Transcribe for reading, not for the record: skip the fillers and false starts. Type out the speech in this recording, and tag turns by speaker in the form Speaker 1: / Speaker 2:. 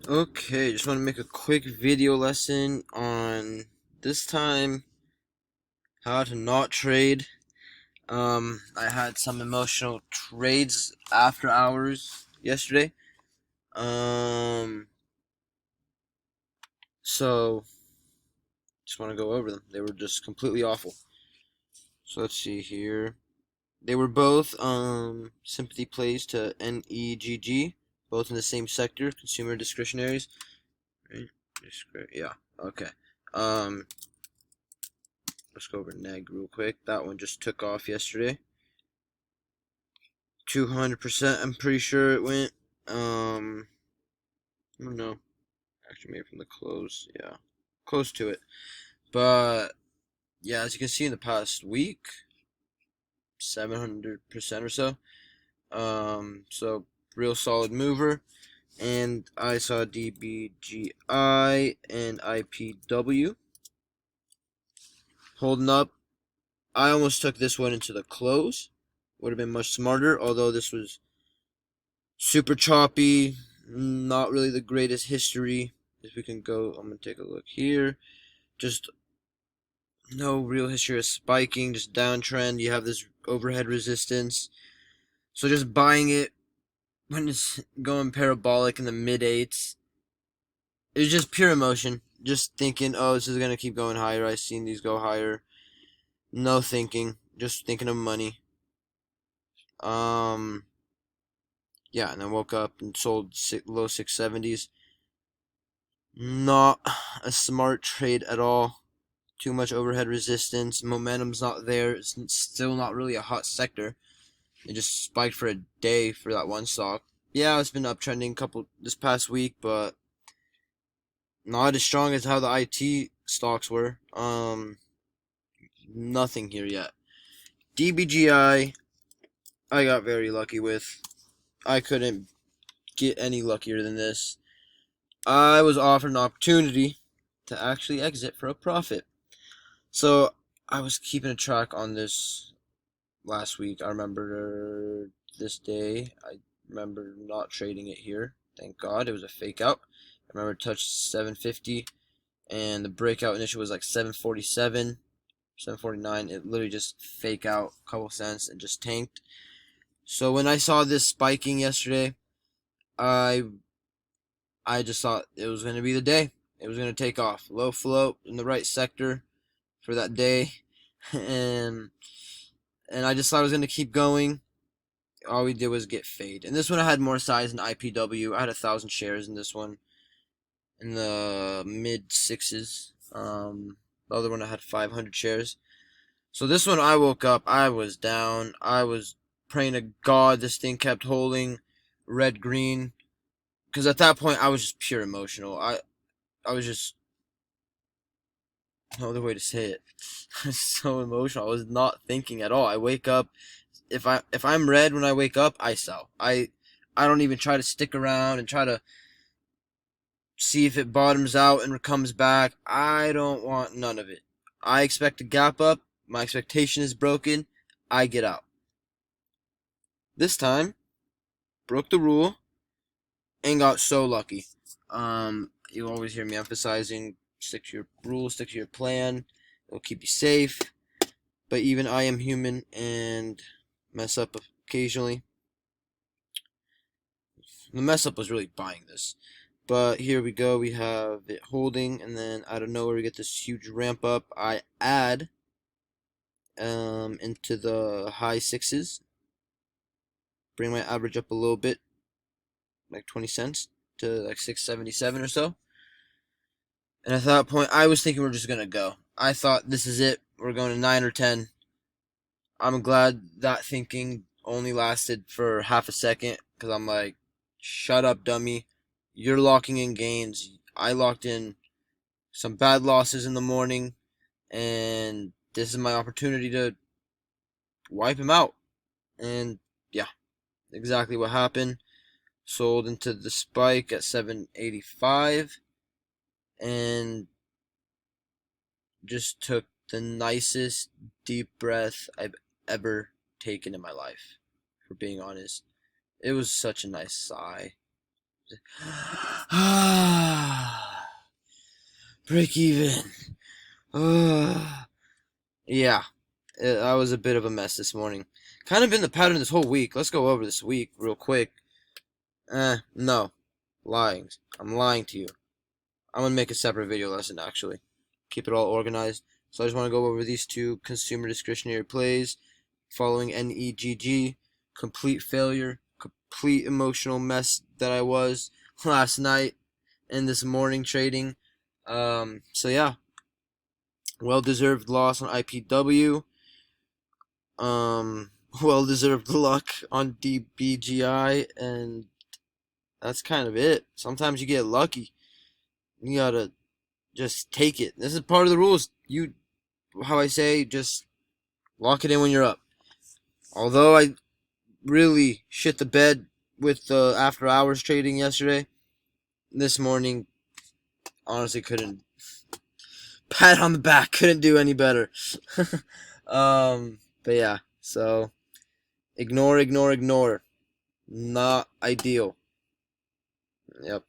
Speaker 1: Okay, just want to make a quick video lesson on this time how to not trade. I had some emotional trades after hours yesterday. Um, so just want to go over them. They were just completely awful. So let's see here. They were both sympathy plays to NEGG, both in the same sector, consumer discretionaries. Right? Yeah. Okay. Um, Let's go over neg real quick. That one just took off yesterday. 200%, I'm pretty sure it went. I don't know. Actually, maybe from the close. Yeah. Close to it. But, yeah, as you can see in the past week, 700% or so. So, real solid mover. And I saw Dbgi and IPW holding up. I almost took this one into the close. Would have been much smarter, although this was super choppy, not really the greatest history. If we can go, I'm gonna take a look here. Just no real history of spiking, just downtrend. You have this overhead resistance. So just buying it when it's going parabolic in the mid eights. It was just pure emotion. Just thinking, oh, this is gonna keep going higher. I've seen these go higher. No thinking, just thinking of money. Um, yeah, and then woke up and sold low 670s. Not a smart trade at all. Too much overhead resistance. Momentum's not there. It's still not really a hot sector. It just spiked for a day for that one stock. Yeah, it's been uptrending couple this past week, but not as strong as how the IT stocks were. Nothing here yet. Dbgi, I got very lucky with. I couldn't get any luckier than this. I was offered an opportunity to actually exit for a profit. So I was keeping a track on this last week. I remember this day. I remember not trading it here. Thank God it was a fake out. I remember it touched 750, and the breakout initial was like 747, 749. It literally just fake out a couple cents and just tanked. So when I saw this spiking yesterday, I I just thought it was going to be the day. It was going to take off. Low float in the right sector for that day. and and I just thought I was going to keep going. All we did was get fade. And this one I had more size than IPW. I had 1,000 shares in this one in the mid sixes. The other one I had 500 shares. So this one I woke up, I was down. I was praying to God this thing kept holding red green. Because at that point I was just pure emotional. I was just no other way to say it. I was so emotional. I was not thinking at all. I wake up. If I'm red when I wake up, I sell. I don't even try to stick around and try to see if it bottoms out and comes back. I don't want none of it. I expect a gap up. My expectation is broken. I get out. This time, broke the rule and got so lucky. You always hear me emphasizing stick to your rules, stick to your plan. It'll keep you safe. But even I am human and mess up occasionally. The mess up was really buying this. But here we go. We have it holding, and then out of nowhere we get this huge ramp up. I add into the high sixes, bring my average up a little bit, like 20 cents to like 677 or so. And at that point, I was thinking we're just gonna go. I thought this is it. We're going to 9 or 10. I'm glad that thinking only lasted for half a second because I'm like, shut up, dummy. You're locking in gains. I locked in some bad losses in the morning, and this is my opportunity to wipe him out. And yeah, exactly what happened. Sold into the spike at 785 and just took the nicest deep breath I've ever taken in my life, for being honest. It was such a nice sigh. Break even. Yeah, I was a bit of a mess this morning. Kind of been the pattern this whole week. Let's go over this week real quick. No. Lying. I'm lying to you. I'm gonna make a separate video lesson, actually. Keep it all organized. So I just want to go over these two consumer discretionary plays. Following NEGG. Complete failure. Complete emotional mess that I was last night and this morning trading. So yeah. Well-deserved loss on IPW. Well-deserved luck on Dbgi, and that's kind of it. Sometimes you get lucky. You gotta just take it. This is part of the rules. How I say, just lock it in when you're up. Although I really shit the bed with the after hours trading yesterday, this morning, honestly couldn't pat on the back. Couldn't do any better. But yeah, so ignore. Not ideal. Yep.